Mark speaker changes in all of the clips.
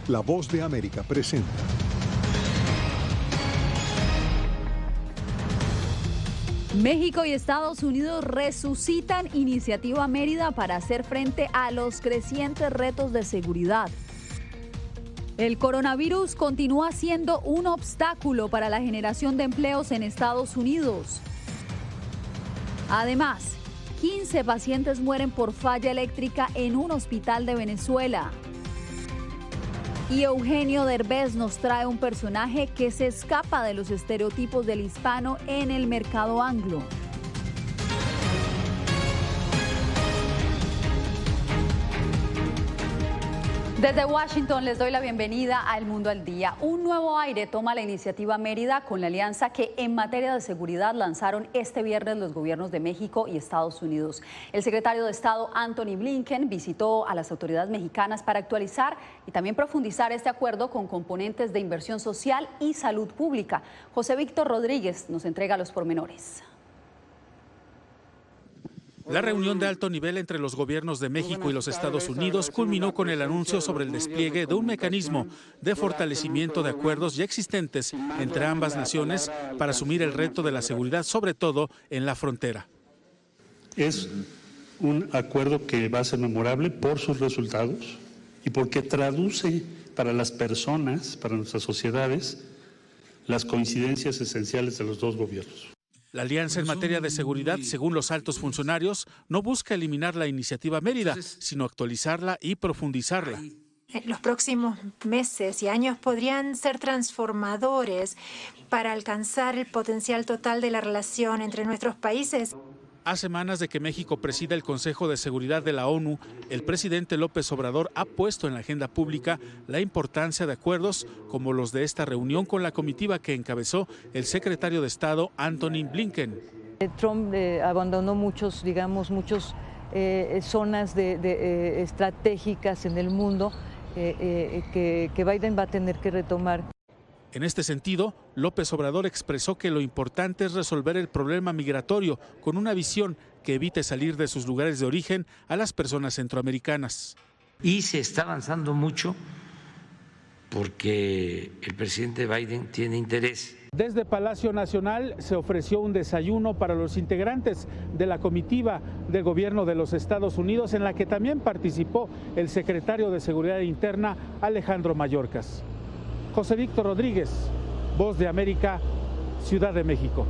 Speaker 1: La Voz de América presenta.
Speaker 2: México y Estados Unidos resucitan Iniciativa Mérida para hacer frente a los crecientes retos de seguridad. El coronavirus continúa siendo un obstáculo para la generación de empleos en Estados Unidos. Además, 15 pacientes mueren por falla eléctrica en un hospital de Venezuela. Y Eugenio Derbez nos trae un personaje que se escapa de los estereotipos del hispano en el mercado anglo. Desde Washington les doy la bienvenida a El Mundo al Día. Un nuevo aire toma la Iniciativa Mérida con la alianza que en materia de seguridad lanzaron este viernes los gobiernos de México y Estados Unidos. El secretario de Estado Antony Blinken visitó a las autoridades mexicanas para actualizar y también profundizar este acuerdo con componentes de inversión social y salud pública. José Víctor Rodríguez nos entrega los pormenores.
Speaker 3: La reunión de alto nivel entre los gobiernos de México y los Estados Unidos culminó con el anuncio sobre el despliegue de un mecanismo de fortalecimiento de acuerdos ya existentes entre ambas naciones para asumir el reto de la seguridad, sobre todo en la frontera.
Speaker 4: Es un acuerdo que va a ser memorable por sus resultados y porque traduce para las personas, para nuestras sociedades, las coincidencias esenciales de los dos gobiernos.
Speaker 3: La alianza en materia de seguridad, según los altos funcionarios, no busca eliminar la Iniciativa Mérida, sino actualizarla y profundizarla.
Speaker 5: Los próximos meses y años podrían ser transformadores para alcanzar el potencial total de la relación entre nuestros países.
Speaker 3: A semanas de que México presida el Consejo de Seguridad de la ONU, el presidente López Obrador ha puesto en la agenda pública la importancia de acuerdos como los de esta reunión con la comitiva que encabezó el secretario de Estado Antony Blinken.
Speaker 6: Trump abandonó muchas zonas estratégicas en el mundo que Biden va a tener que retomar.
Speaker 3: En este sentido, López Obrador expresó que lo importante es resolver el problema migratorio con una visión que evite salir de sus lugares de origen a las personas centroamericanas.
Speaker 7: Y se está avanzando mucho porque el presidente Biden tiene interés.
Speaker 3: Desde Palacio Nacional se ofreció un desayuno para los integrantes de la comitiva del gobierno de los Estados Unidos, en la que también participó el secretario de Seguridad Interna, Alejandro Mayorkas. José Víctor Rodríguez, Voz de América, Ciudad de México.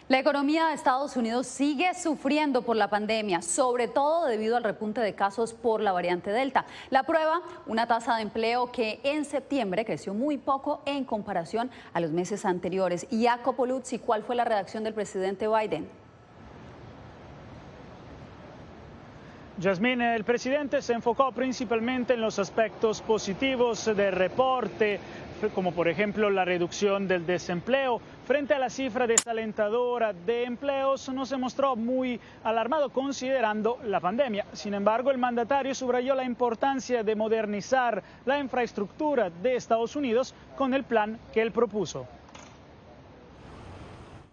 Speaker 2: La economía de Estados Unidos sigue sufriendo por la pandemia, sobre todo debido al repunte de casos por la variante Delta. La prueba, una tasa de empleo que en septiembre creció muy poco en comparación a los meses anteriores. Y Jacopo Luzzi, ¿cuál fue la reacción del presidente Biden?
Speaker 8: Yasmín, el presidente se enfocó principalmente en los aspectos positivos del reporte, como por ejemplo la reducción del desempleo. Frente a la cifra desalentadora de empleos, no se mostró muy alarmado considerando la pandemia. Sin embargo, el mandatario subrayó la importancia de modernizar la infraestructura de Estados Unidos con el plan que él propuso.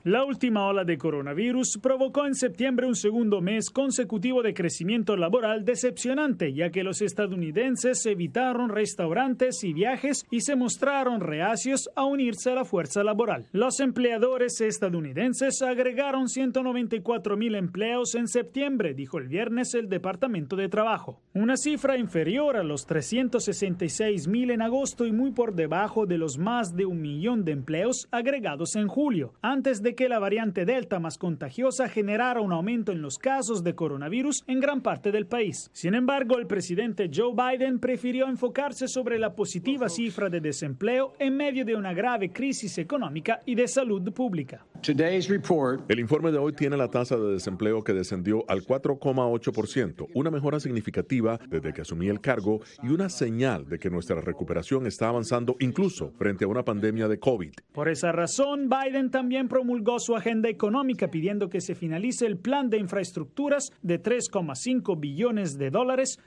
Speaker 8: La última ola de coronavirus provocó en septiembre un segundo mes consecutivo de crecimiento laboral decepcionante, ya que los estadounidenses evitaron restaurantes y viajes y se mostraron reacios a unirse a la fuerza laboral. Los empleadores estadounidenses agregaron 194,000 empleos en septiembre, dijo el viernes el Departamento de Trabajo. Una cifra inferior a los 366,000 en agosto y muy por debajo de los más de 1 millón de empleos agregados en julio, antes de que la variante Delta más contagiosa generara un aumento en los casos de coronavirus en gran parte del país. Sin embargo, el presidente Joe Biden prefirió enfocarse sobre la positiva cifra de desempleo en medio de una grave crisis económica y de salud pública.
Speaker 9: El informe de hoy tiene la tasa de desempleo que descendió al 4,8%, una mejora significativa desde que asumí el cargo y una señal de que nuestra recuperación está avanzando incluso frente a una pandemia de COVID.
Speaker 8: Por esa razón, Biden también promulgó su agenda económica pidiendo que se finalice el plan de infraestructuras de $3,5 billones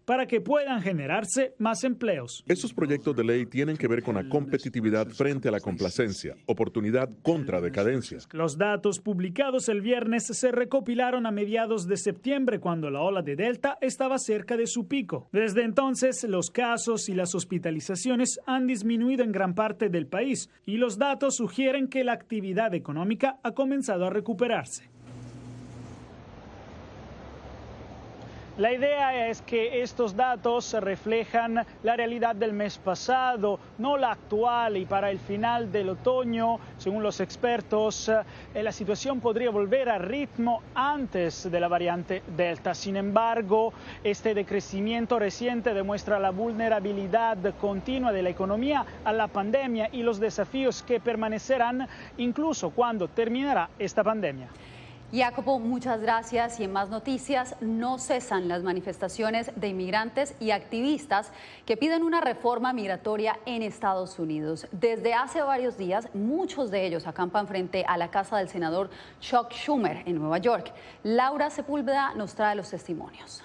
Speaker 8: para que puedan generarse más empleos.
Speaker 9: Estos proyectos de ley tienen que ver con la competitividad frente a la complacencia, oportunidad contra decadencia.
Speaker 8: Los datos publicados el viernes se recopilaron a mediados de septiembre, cuando la ola de Delta estaba cerca de su pico. Desde entonces, los casos y las hospitalizaciones han disminuido en gran parte del país y los datos sugieren que la actividad económica ha comenzado a recuperarse. La idea es que estos datos reflejan la realidad del mes pasado, no la actual, y para el final del otoño, según los expertos, la situación podría volver a ritmo antes de la variante Delta. Sin embargo, este decrecimiento reciente demuestra la vulnerabilidad continua de la economía a la pandemia y los desafíos que permanecerán incluso cuando terminará esta pandemia.
Speaker 2: Jacopo, muchas gracias. Y en más noticias, no cesan las manifestaciones de inmigrantes y activistas que piden una reforma migratoria en Estados Unidos. Desde hace varios días, muchos de ellos acampan frente a la casa del senador Chuck Schumer en Nueva York. Laura Sepúlveda nos trae los testimonios.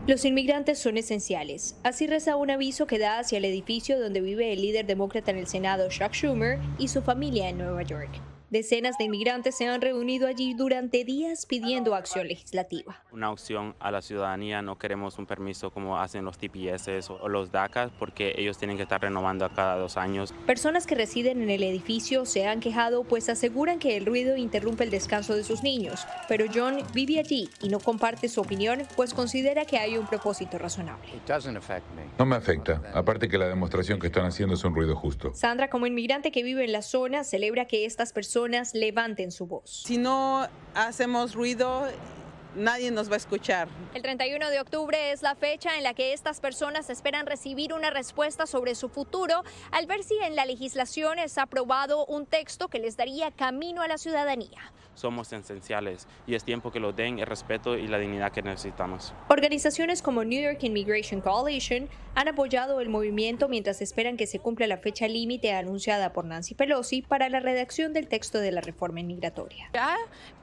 Speaker 10: Los inmigrantes son esenciales. Así reza un aviso que da hacia el edificio donde vive el líder demócrata en el Senado, Chuck Schumer, y su familia en Nueva York. Decenas de inmigrantes se han reunido allí durante días pidiendo acción legislativa.
Speaker 11: Una opción a la ciudadanía, no queremos un permiso como hacen los TPS o los DACA, porque ellos tienen que estar renovando cada 2 años.
Speaker 10: Personas que residen en el edificio se han quejado, pues aseguran que el ruido interrumpe el descanso de sus niños. Pero John vive allí y no comparte su opinión, pues considera que hay un propósito razonable.
Speaker 12: No me afecta, aparte que la demostración que están haciendo es un ruido justo.
Speaker 10: Sandra, como inmigrante que vive en la zona, celebra que estas personas levanten su voz.
Speaker 13: Si no hacemos ruido, nadie nos va a escuchar.
Speaker 10: El 31 de octubre es la fecha en la que estas personas esperan recibir una respuesta sobre su futuro, al ver si en la legislación es aprobado un texto que les daría camino a la ciudadanía.
Speaker 11: Somos esenciales y es tiempo que lo den el respeto y la dignidad que necesitamos.
Speaker 10: Organizaciones como New York Immigration Coalition han apoyado el movimiento mientras esperan que se cumpla la fecha límite anunciada por Nancy Pelosi para la redacción del texto de la reforma inmigratoria.
Speaker 14: Ya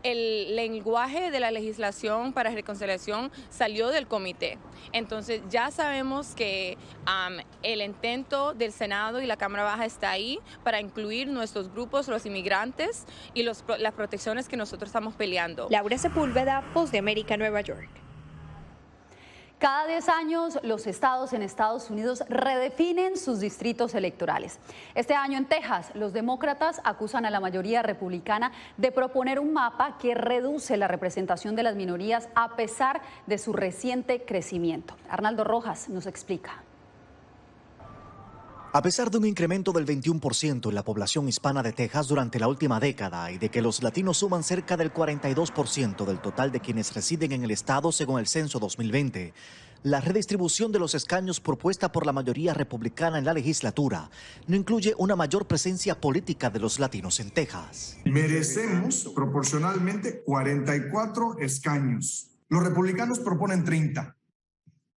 Speaker 14: el lenguaje de la legislación para reconciliación salió del comité. Entonces ya sabemos que el intento del Senado y la Cámara Baja está ahí para incluir nuestros grupos, los inmigrantes y las protecciones que nosotros estamos peleando.
Speaker 10: Laura Sepúlveda, Voz de América, Nueva York.
Speaker 2: Cada 10 años, los estados en Estados Unidos redefinen sus distritos electorales. Este año en Texas, los demócratas acusan a la mayoría republicana de proponer un mapa que reduce la representación de las minorías a pesar de su reciente crecimiento. Arnaldo Rojas nos explica.
Speaker 15: A pesar de un incremento del 21% en la población hispana de Texas durante la última década y de que los latinos suman cerca del 42% del total de quienes residen en el estado según el censo 2020, la redistribución de los escaños propuesta por la mayoría republicana en la legislatura no incluye una mayor presencia política de los latinos en Texas.
Speaker 16: Merecemos proporcionalmente 44 escaños. Los republicanos proponen 30.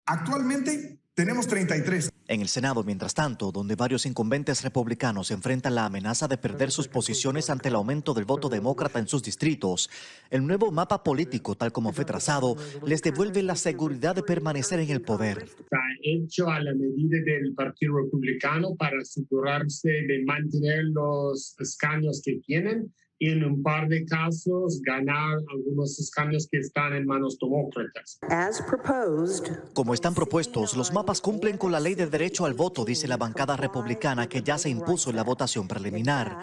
Speaker 16: Actualmente tenemos 33.
Speaker 15: En el Senado, mientras tanto, donde varios incumbentes republicanos enfrentan la amenaza de perder sus posiciones ante el aumento del voto demócrata en sus distritos, el nuevo mapa político, tal como fue trazado, les devuelve la seguridad de permanecer en el poder.
Speaker 17: Está hecho a la medida del Partido Republicano para asegurarse de mantener los escaños que tienen y en un par de casos ganar algunos escaños que están en manos demócratas.
Speaker 15: Como están propuestos, los mapas cumplen con la ley de derecho al voto, dice la bancada republicana que ya se impuso en la votación preliminar.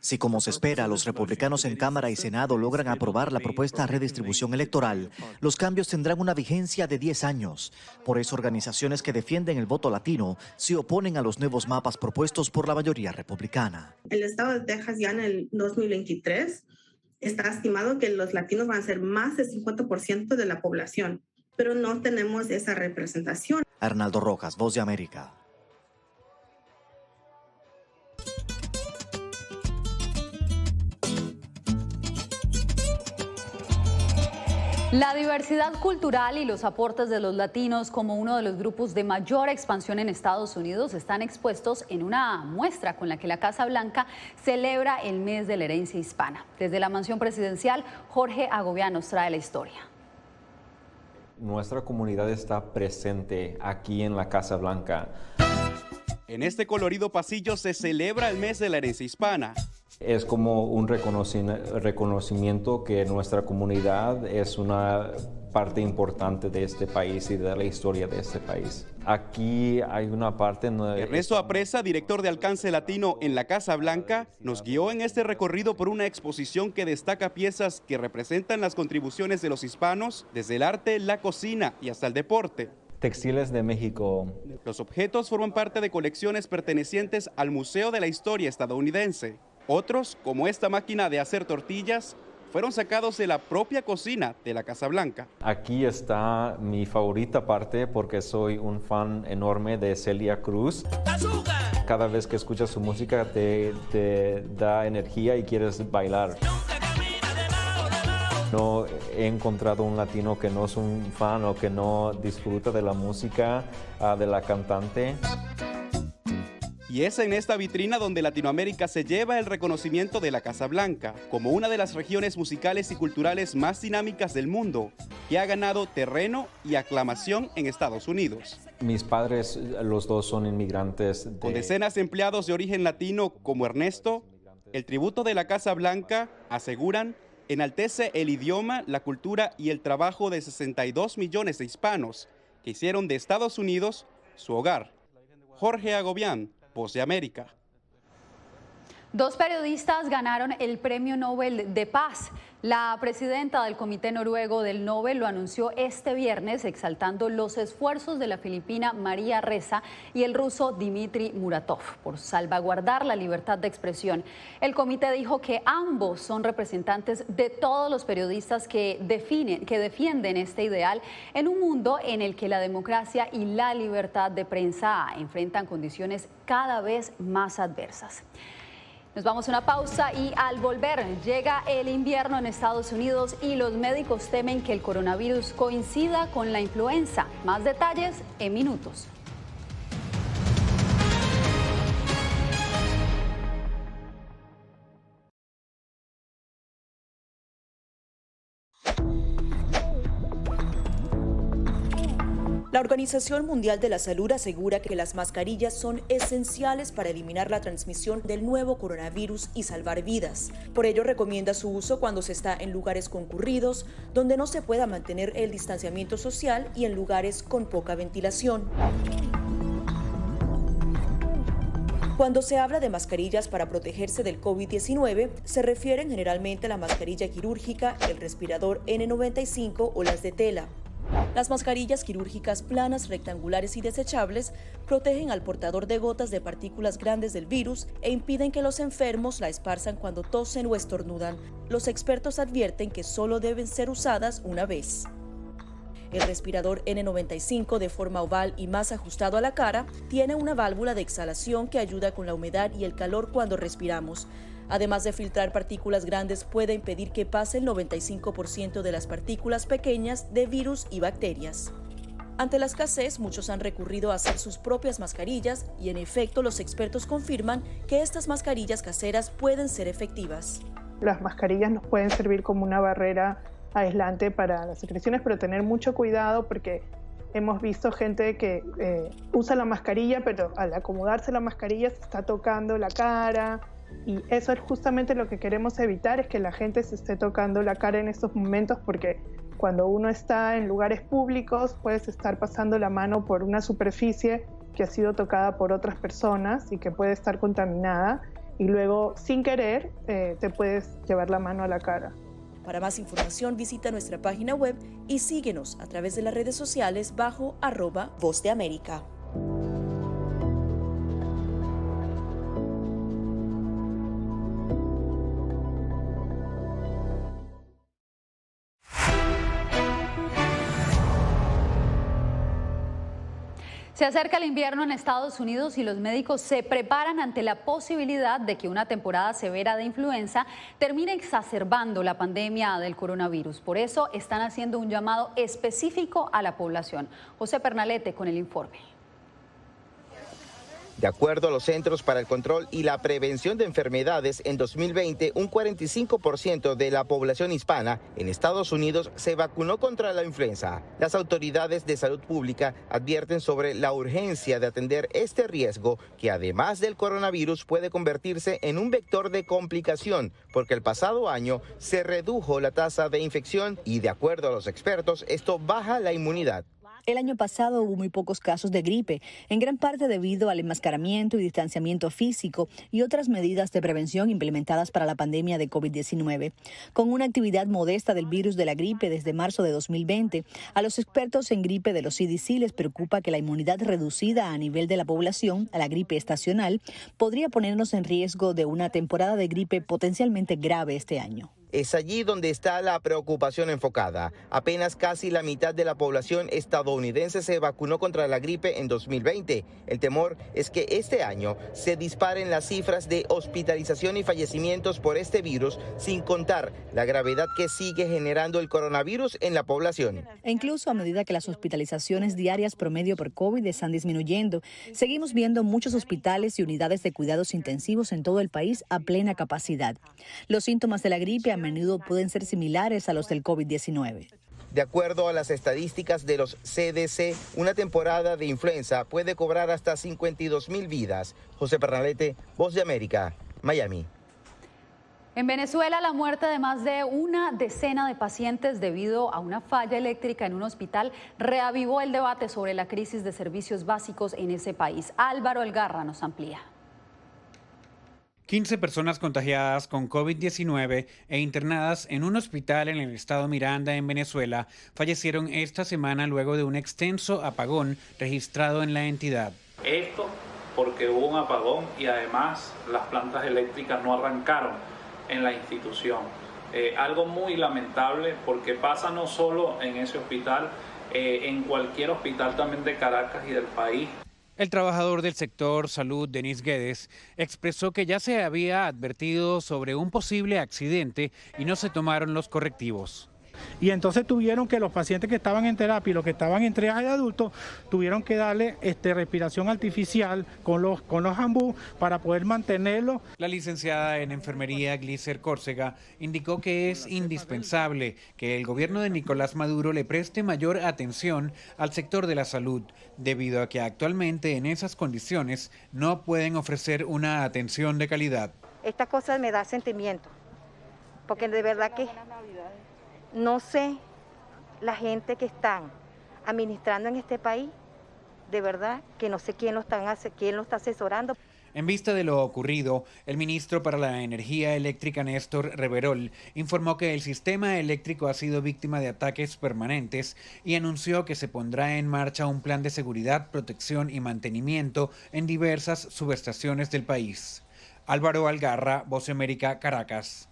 Speaker 15: Si, como se espera, los republicanos en Cámara y Senado logran aprobar la propuesta de redistribución electoral, los cambios tendrán una vigencia de 10 años. Por eso, organizaciones que defienden el voto latino se oponen a los nuevos mapas propuestos por la mayoría republicana.
Speaker 18: El estado de Texas ya en el 2023 está estimado que los latinos van a ser más del 50% de la población, pero no tenemos esa representación.
Speaker 15: Arnaldo Rojas, Voz de América.
Speaker 2: La diversidad cultural y los aportes de los latinos como uno de los grupos de mayor expansión en Estados Unidos están expuestos en una muestra con la que la Casa Blanca celebra el mes de la herencia hispana. Desde la mansión presidencial, Jorge Agobiá nos trae la historia.
Speaker 19: Nuestra comunidad está presente aquí en la Casa Blanca.
Speaker 20: En este colorido pasillo se celebra el mes de la herencia hispana.
Speaker 19: Es como un reconocimiento que nuestra comunidad es una parte importante de este país y de la historia de este país. Aquí hay una parte...
Speaker 20: Ernesto Apresa, director de Alcance Latino en la Casa Blanca, nos guió en este recorrido por una exposición que destaca piezas que representan las contribuciones de los hispanos, desde el arte, la cocina y hasta el deporte.
Speaker 19: Textiles de México.
Speaker 20: Los objetos forman parte de colecciones pertenecientes al Museo de la Historia estadounidense. Otros, como esta máquina de hacer tortillas, fueron sacados de la propia cocina de la Casa Blanca.
Speaker 19: Aquí está mi favorita parte porque soy un fan enorme de Celia Cruz. ¡Azúcar! Cada vez que escuchas su música te da energía y quieres bailar. No he encontrado un latino que no es un fan o que no disfruta de la música de la cantante.
Speaker 20: Y es en esta vitrina donde Latinoamérica se lleva el reconocimiento de la Casa Blanca como una de las regiones musicales y culturales más dinámicas del mundo, que ha ganado terreno y aclamación en Estados Unidos.
Speaker 19: Mis padres, los dos son inmigrantes.
Speaker 20: Con decenas de empleados de origen latino como Ernesto, el tributo de la Casa Blanca, aseguran, enaltece el idioma, la cultura y el trabajo de 62 millones de hispanos que hicieron de Estados Unidos su hogar. Jorge Agobián, Voz de América.
Speaker 2: 2 periodistas ganaron el Premio Nobel de Paz. La presidenta del Comité Noruego del Nobel lo anunció este viernes, exaltando los esfuerzos de la filipina María Ressa y el ruso Dmitry Muratov por salvaguardar la libertad de expresión. El comité dijo que ambos son representantes de todos los periodistas que defienden este ideal en un mundo en el que la democracia y la libertad de prensa enfrentan condiciones cada vez más adversas. Nos vamos a una pausa y al volver llega el invierno en Estados Unidos y los médicos temen que el coronavirus coincida con la influenza. Más detalles en minutos.
Speaker 21: La Organización Mundial de la Salud asegura que las mascarillas son esenciales para eliminar la transmisión del nuevo coronavirus y salvar vidas. Por ello, recomienda su uso cuando se está en lugares concurridos, donde no se pueda mantener el distanciamiento social y en lugares con poca ventilación. Cuando se habla de mascarillas para protegerse del COVID-19, se refieren generalmente a la mascarilla quirúrgica, el respirador N95 o las de tela. Las mascarillas quirúrgicas planas, rectangulares y desechables protegen al portador de gotas de partículas grandes del virus e impiden que los enfermos la esparzan cuando tosen o estornudan. Los expertos advierten que solo deben ser usadas una vez. El respirador N95, de forma oval y más ajustado a la cara, tiene una válvula de exhalación que ayuda con la humedad y el calor cuando respiramos. Además de filtrar partículas grandes, puede impedir que pase el 95% de las partículas pequeñas de virus y bacterias. Ante la escasez, muchos han recurrido a hacer sus propias mascarillas y, en efecto, los expertos confirman que estas mascarillas caseras pueden ser efectivas.
Speaker 22: Las mascarillas nos pueden servir como una barrera aislante para las secreciones, pero tener mucho cuidado porque hemos visto gente que usa la mascarilla, pero al acomodarse la mascarilla se está tocando la cara. Y eso es justamente lo que queremos evitar, es que la gente se esté tocando la cara en estos momentos, porque cuando uno está en lugares públicos puedes estar pasando la mano por una superficie que ha sido tocada por otras personas y que puede estar contaminada y luego sin querer te puedes llevar la mano a la cara.
Speaker 21: Para más información visita nuestra página web y síguenos a través de las redes sociales bajo @Voz de América.
Speaker 2: Se acerca el invierno en Estados Unidos y los médicos se preparan ante la posibilidad de que una temporada severa de influenza termine exacerbando la pandemia del coronavirus. Por eso están haciendo un llamado específico a la población. José Pernalete con el informe.
Speaker 1: De acuerdo a los Centros para el Control y la Prevención de Enfermedades, en 2020 un 45% de la población hispana en Estados Unidos se vacunó contra la influenza. Las autoridades de salud pública advierten sobre la urgencia de atender este riesgo, que además del coronavirus puede convertirse en un vector de complicación, porque el pasado año se redujo la tasa de infección y, de acuerdo a los expertos, esto baja la inmunidad.
Speaker 4: El año pasado hubo muy pocos casos de gripe, en gran parte debido al enmascaramiento y distanciamiento físico y otras medidas de prevención implementadas para la pandemia de COVID-19. Con una actividad modesta del virus de la gripe desde marzo de 2020, a los expertos en gripe de los CDC les preocupa que la inmunidad reducida a nivel de la población a la gripe estacional podría ponernos en riesgo de una temporada de gripe potencialmente grave este año.
Speaker 1: Es allí donde está la preocupación enfocada. Apenas casi la mitad de la población estadounidense se vacunó contra la gripe en 2020. El temor es que este año se disparen las cifras de hospitalización y fallecimientos por este virus, sin contar la gravedad que sigue generando el coronavirus en la población.
Speaker 4: E incluso a medida que las hospitalizaciones diarias promedio por COVID están disminuyendo, seguimos viendo muchos hospitales y unidades de cuidados intensivos en todo el país a plena capacidad. Los síntomas de la gripe a menudo pueden ser similares a los del COVID-19.
Speaker 1: De acuerdo a las estadísticas de los CDC, una temporada de influenza puede cobrar hasta 52,000 vidas. José Pernalete, Voz de América, Miami.
Speaker 2: En Venezuela, la muerte de más de una decena de pacientes debido a una falla eléctrica en un hospital reavivó el debate sobre la crisis de servicios básicos en ese país. Álvaro Algarra nos amplía.
Speaker 23: 15 personas contagiadas con COVID-19 e internadas en un hospital en el estado Miranda, en Venezuela, fallecieron esta semana luego de un extenso apagón registrado en la entidad.
Speaker 24: Esto porque hubo un apagón y además las plantas eléctricas no arrancaron en la institución. Algo muy lamentable porque pasa no solo en ese hospital, en cualquier hospital también de Caracas y del país.
Speaker 23: El trabajador del sector salud, Denis Guedes, expresó que ya se había advertido sobre un posible accidente y no se tomaron los correctivos.
Speaker 3: Y entonces tuvieron que los pacientes que estaban en terapia y los que estaban en triaje de adultos tuvieron que darle respiración artificial con los ambú para poder mantenerlo.
Speaker 23: La licenciada en enfermería Glícer Córcega indicó que es indispensable que el gobierno de Nicolás Maduro le preste mayor atención al sector de la salud, debido a que actualmente en esas condiciones no pueden ofrecer una atención de calidad.
Speaker 25: Esta cosa me da sentimiento, porque de verdad que no sé, la gente que están administrando en este país, de verdad que no sé quién lo está asesorando.
Speaker 23: En vista de lo ocurrido, el ministro para la Energía Eléctrica, Néstor Reverol, informó que el sistema eléctrico ha sido víctima de ataques permanentes y anunció que se pondrá en marcha un plan de seguridad, protección y mantenimiento en diversas subestaciones del país. Álvaro Algarra, Voz de América, Caracas.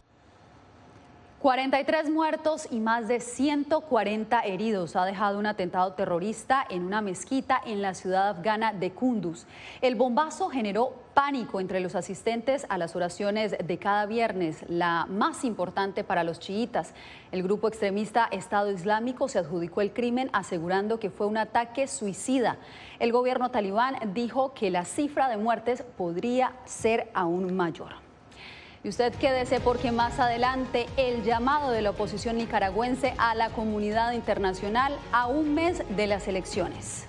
Speaker 2: 43 muertos y más de 140 heridos ha dejado un atentado terrorista en una mezquita en la ciudad afgana de Kunduz. El bombazo generó pánico entre los asistentes a las oraciones de cada viernes, la más importante para los chiitas. El grupo extremista Estado Islámico se adjudicó el crimen asegurando que fue un ataque suicida. El gobierno talibán dijo que la cifra de muertes podría ser aún mayor. Y usted quédese porque más adelante el llamado de la oposición nicaragüense a la comunidad internacional a un mes de las elecciones.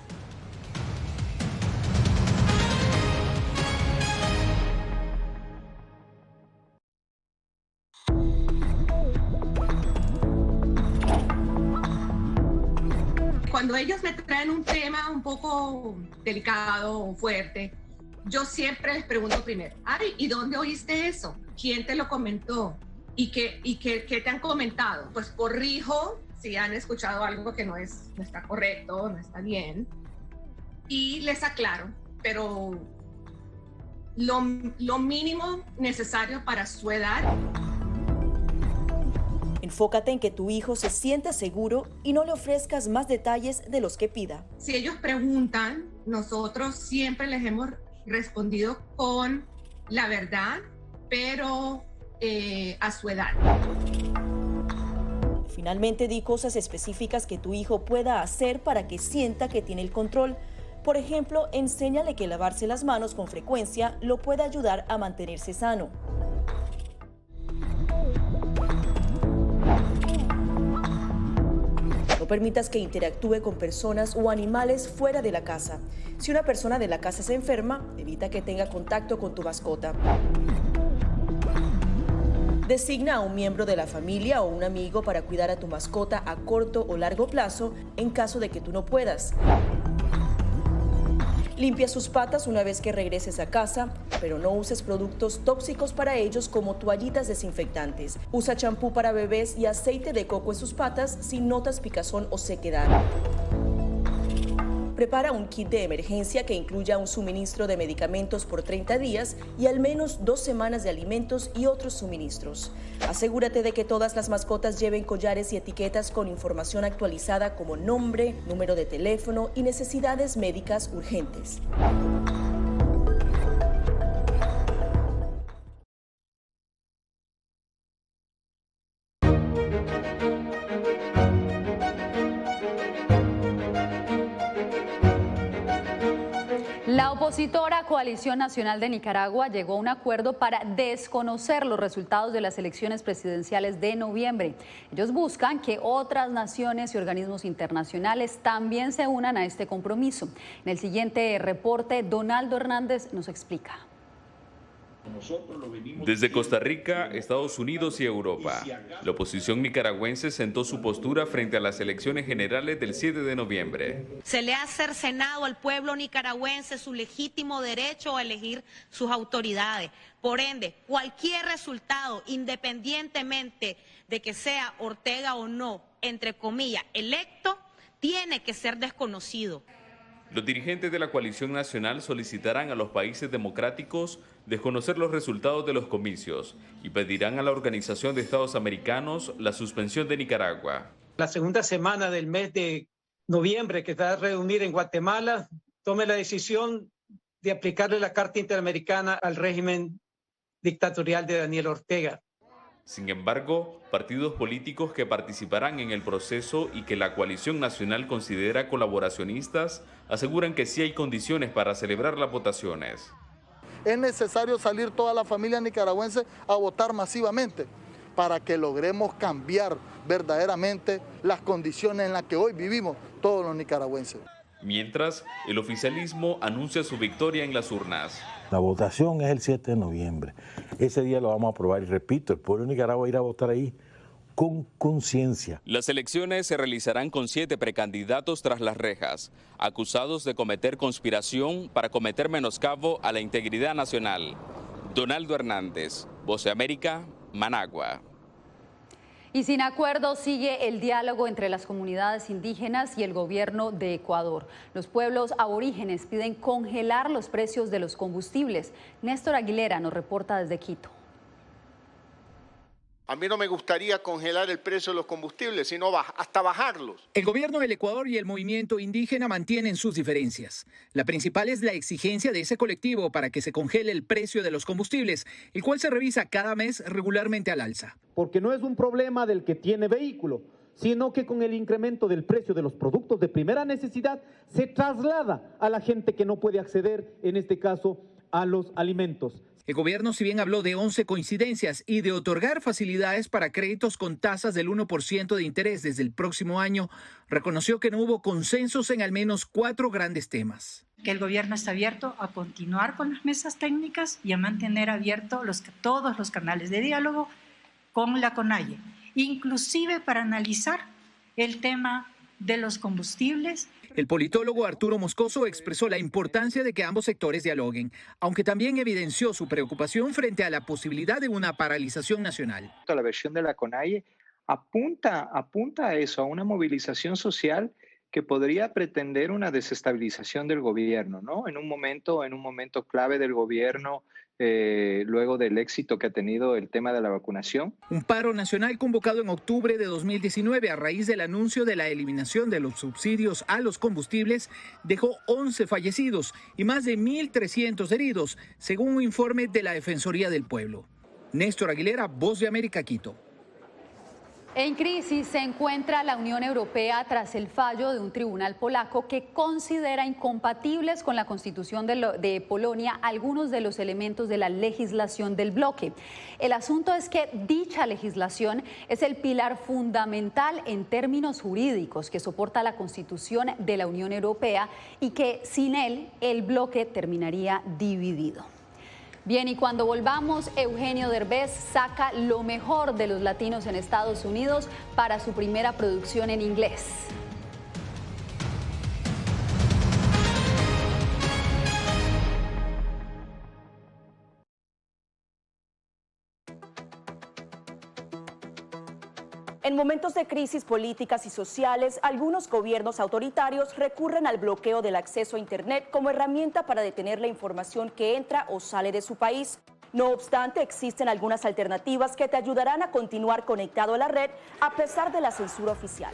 Speaker 26: Cuando ellos me traen un tema un poco delicado o fuerte, yo siempre les pregunto primero, ay, ¿y dónde oíste eso? ¿Quién te lo comentó? ¿Y qué te han comentado? Pues corrijo si han escuchado algo que no está correcto, no está bien, y les aclaro, pero lo mínimo necesario para su edad.
Speaker 21: Enfócate en que tu hijo se sienta seguro y no le ofrezcas más detalles de los que pida.
Speaker 26: Si ellos preguntan, nosotros siempre les hemos respondido con la verdad, pero a su edad.
Speaker 21: Finalmente, di cosas específicas que tu hijo pueda hacer para que sienta que tiene el control. Por ejemplo, enséñale que lavarse las manos con frecuencia lo puede ayudar a mantenerse sano. No permitas que interactúe con personas o animales fuera de la casa. Si una persona de la casa se enferma, evita que tenga contacto con tu mascota. Designa a un miembro de la familia o un amigo para cuidar a tu mascota a corto o largo plazo en caso de que tú no puedas. Limpia sus patas una vez que regreses a casa, pero no uses productos tóxicos para ellos como toallitas desinfectantes. Usa champú para bebés y aceite de coco en sus patas si notas picazón o sequedad. Prepara un kit de emergencia que incluya un suministro de medicamentos por 30 días y al menos 2 semanas de alimentos y otros suministros. Asegúrate de que todas las mascotas lleven collares y etiquetas con información actualizada como nombre, número de teléfono y necesidades médicas urgentes.
Speaker 2: La opositora Coalición Nacional de Nicaragua llegó a un acuerdo para desconocer los resultados de las elecciones presidenciales de noviembre. Ellos buscan que otras naciones y organismos internacionales también se unan a este compromiso. En el siguiente reporte, Donaldo Hernández nos explica.
Speaker 5: Desde Costa Rica, Estados Unidos y Europa, la oposición nicaragüense sentó su postura frente a las elecciones generales del 7 de noviembre.
Speaker 6: Se le ha cercenado al pueblo nicaragüense su legítimo derecho a elegir sus autoridades. Por ende, cualquier resultado, independientemente de que sea Ortega o no, entre comillas, electo, tiene que ser desconocido.
Speaker 5: Los dirigentes de la coalición nacional solicitarán a los países democráticos desconocer los resultados de los comicios y pedirán a la Organización de Estados Americanos la suspensión de Nicaragua.
Speaker 7: La segunda semana del mes de noviembre, que está a reunir en Guatemala, tome la decisión de aplicarle la Carta Interamericana al régimen dictatorial de Daniel Ortega.
Speaker 5: Sin embargo, partidos políticos que participarán en el proceso y que la coalición nacional considera colaboracionistas aseguran que sí hay condiciones para celebrar las votaciones.
Speaker 8: Es necesario salir toda la familia nicaragüense a votar masivamente para que logremos cambiar verdaderamente las condiciones en las que hoy vivimos todos los nicaragüenses.
Speaker 5: Mientras, el oficialismo anuncia su victoria en las urnas.
Speaker 9: La votación es el 7 de noviembre. Ese día lo vamos a aprobar y repito, el pueblo de Nicaragua va a ir a votar ahí con conciencia.
Speaker 5: Las elecciones se realizarán con 7 precandidatos tras las rejas, acusados de cometer conspiración para cometer menoscabo a la integridad nacional. Donaldo Hernández, Voz de América, Managua.
Speaker 2: Y sin acuerdo sigue el diálogo entre las comunidades indígenas y el gobierno de Ecuador. Los pueblos aborígenes piden congelar los precios de los combustibles. Néstor Aguilera nos reporta desde Quito.
Speaker 12: A mí no me gustaría congelar el precio de los combustibles, sino hasta bajarlos.
Speaker 27: El gobierno del Ecuador y el movimiento indígena mantienen sus diferencias. La principal es la exigencia de ese colectivo para que se congele el precio de los combustibles, el cual se revisa cada mes regularmente al alza.
Speaker 28: Porque no es un problema del que tiene vehículo, sino que con el incremento del precio de los productos de primera necesidad se traslada a la gente que no puede acceder, en este caso, a los alimentos.
Speaker 27: El gobierno, si bien habló de 11 coincidencias y de otorgar facilidades para créditos con tasas del 1% de interés desde el próximo año, reconoció que no hubo consensos en al menos 4 grandes temas.
Speaker 29: Que el gobierno está abierto a continuar con las mesas técnicas y a mantener abiertos todos los canales de diálogo con la CONAIE, inclusive para analizar el tema de los combustibles.
Speaker 27: El politólogo Arturo Moscoso expresó la importancia de que ambos sectores dialoguen, aunque también evidenció su preocupación frente a la posibilidad de una paralización nacional.
Speaker 30: La versión de la CONAIE apunta a eso, a una movilización social que podría pretender una desestabilización del gobierno, ¿no? En un momento clave del gobierno, luego del éxito que ha tenido el tema de la vacunación.
Speaker 27: Un paro nacional convocado en octubre de 2019 a raíz del anuncio de la eliminación de los subsidios a los combustibles dejó 11 fallecidos y más de 1.300 heridos, según un informe de la Defensoría del Pueblo. Néstor Aguilera, Voz de América, Quito.
Speaker 2: En crisis se encuentra la Unión Europea tras el fallo de un tribunal polaco que considera incompatibles con la Constitución de Polonia algunos de los elementos de la legislación del bloque. El asunto es que dicha legislación es el pilar fundamental en términos jurídicos que soporta la Constitución de la Unión Europea y que sin él el bloque terminaría dividido. Bien, y cuando volvamos, Eugenio Derbez saca lo mejor de los latinos en Estados Unidos para su primera producción en inglés.
Speaker 21: En momentos de crisis políticas y sociales, algunos gobiernos autoritarios recurren al bloqueo del acceso a Internet como herramienta para detener la información que entra o sale de su país. No obstante, existen algunas alternativas que te ayudarán a continuar conectado a la red a pesar de la censura oficial.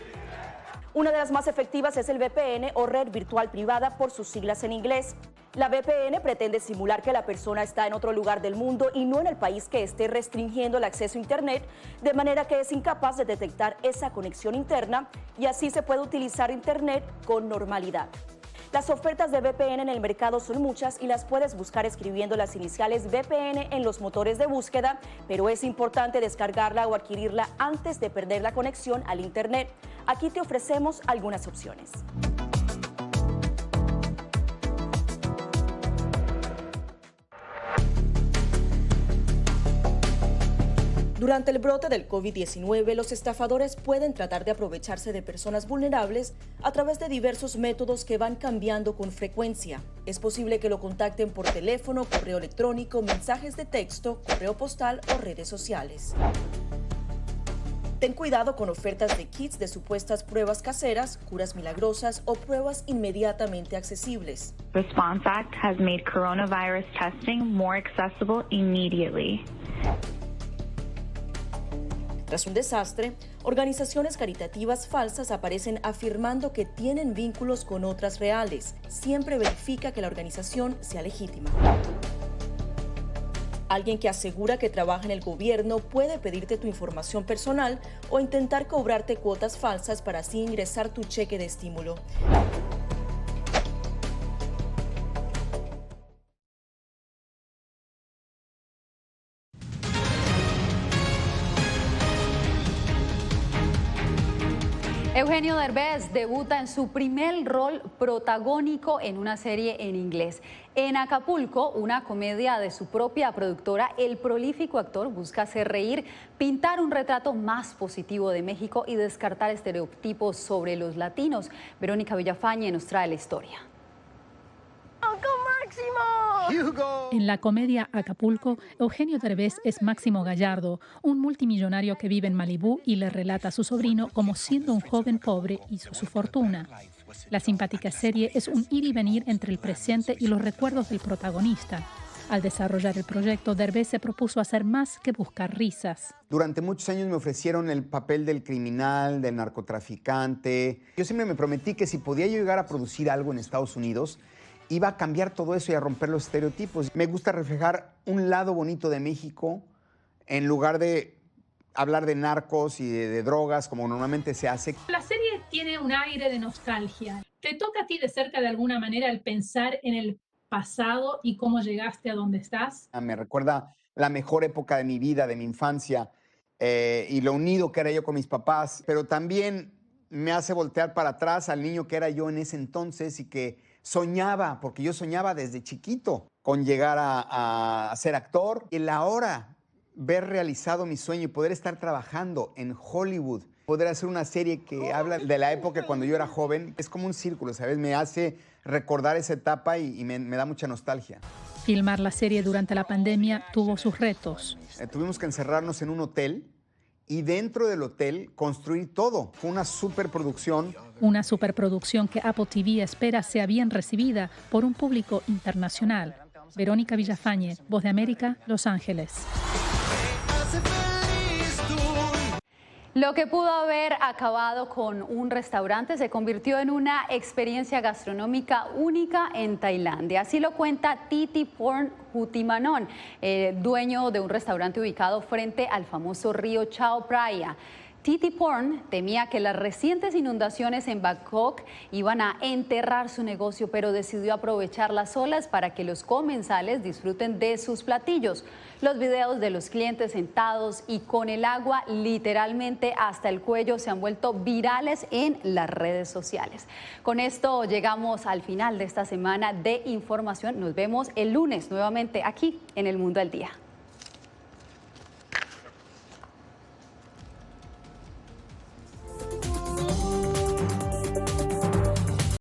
Speaker 21: Una de las más efectivas es el VPN o red virtual privada por sus siglas en inglés. La VPN pretende simular que la persona está en otro lugar del mundo y no en el país que esté restringiendo el acceso a Internet, de manera que es incapaz de detectar esa conexión interna y así se puede utilizar Internet con normalidad. Las ofertas de VPN en el mercado son muchas y las puedes buscar escribiendo las iniciales VPN en los motores de búsqueda, pero es importante descargarla o adquirirla antes de perder la conexión al Internet. Aquí te ofrecemos algunas opciones. Durante el brote del COVID-19, los estafadores pueden tratar de aprovecharse de personas vulnerables a través de diversos métodos que van cambiando con frecuencia. Es posible que lo contacten por teléfono, correo electrónico, mensajes de texto, correo postal o redes sociales. Ten cuidado con ofertas de kits de supuestas pruebas caseras, curas milagrosas o pruebas inmediatamente accesibles.
Speaker 10: Response Act has made coronavirus testing more accessible immediately.
Speaker 21: Tras un desastre, organizaciones caritativas falsas aparecen afirmando que tienen vínculos con otras reales. Siempre verifica que la organización sea legítima. Alguien que asegura que trabaja en el gobierno puede pedirte tu información personal o intentar cobrarte cuotas falsas para así ingresar tu cheque de estímulo.
Speaker 2: Eugenio Derbez debuta en su primer rol protagónico en una serie en inglés. En Acapulco, una comedia de su propia productora, el prolífico actor busca hacer reír, pintar un retrato más positivo de México y descartar estereotipos sobre los latinos. Verónica Villafañe nos trae la historia.
Speaker 11: En la comedia Acapulco, Eugenio Derbez es Máximo Gallardo, un multimillonario que vive en Malibú y le relata a su sobrino cómo siendo un joven pobre hizo su fortuna. La simpática serie es un ir y venir entre el presente y los recuerdos del protagonista. Al desarrollar el proyecto, Derbez se propuso hacer más que buscar risas.
Speaker 13: Durante muchos años me ofrecieron el papel del criminal, del narcotraficante. Yo siempre me prometí que si podía yo llegar a producir algo en Estados Unidos, iba a cambiar todo eso y a romper los estereotipos. Me gusta reflejar un lado bonito de México en lugar de hablar de narcos y de drogas como normalmente se hace.
Speaker 11: La serie tiene un aire de nostalgia. ¿Te toca a ti de cerca de alguna manera el pensar en el pasado y cómo llegaste a donde estás?
Speaker 13: Me recuerda la mejor época de mi vida, de mi infancia, y lo unido que era yo con mis papás, pero también me hace voltear para atrás al niño que era yo en ese entonces y que soñaba, porque yo soñaba desde chiquito con llegar a ser actor. Y ahora ver realizado mi sueño y poder estar trabajando en Hollywood, poder hacer una serie que habla de la época cuando yo era joven, es como un círculo, ¿sabes? Me hace recordar esa etapa y me da mucha nostalgia.
Speaker 11: Filmar la serie durante la pandemia tuvo sus retos.
Speaker 13: Tuvimos que encerrarnos en un hotel y dentro del hotel construir todo. Fue una superproducción.
Speaker 11: Una superproducción que Apple TV espera sea bien recibida por un público internacional. Verónica Villafañe, Voz de América, Los Ángeles.
Speaker 2: Lo que pudo haber acabado con un restaurante se convirtió en una experiencia gastronómica única en Tailandia. Así lo cuenta Thitiporn Hutimanon, dueño de un restaurante ubicado frente al famoso río Chao Phraya. Titi Porn temía que las recientes inundaciones en Bangkok iban a enterrar su negocio, pero decidió aprovechar las olas para que los comensales disfruten de sus platillos. Los videos de los clientes sentados y con el agua literalmente hasta el cuello se han vuelto virales en las redes sociales. Con esto llegamos al final de esta semana de información. Nos vemos el lunes nuevamente aquí en El Mundo al Día.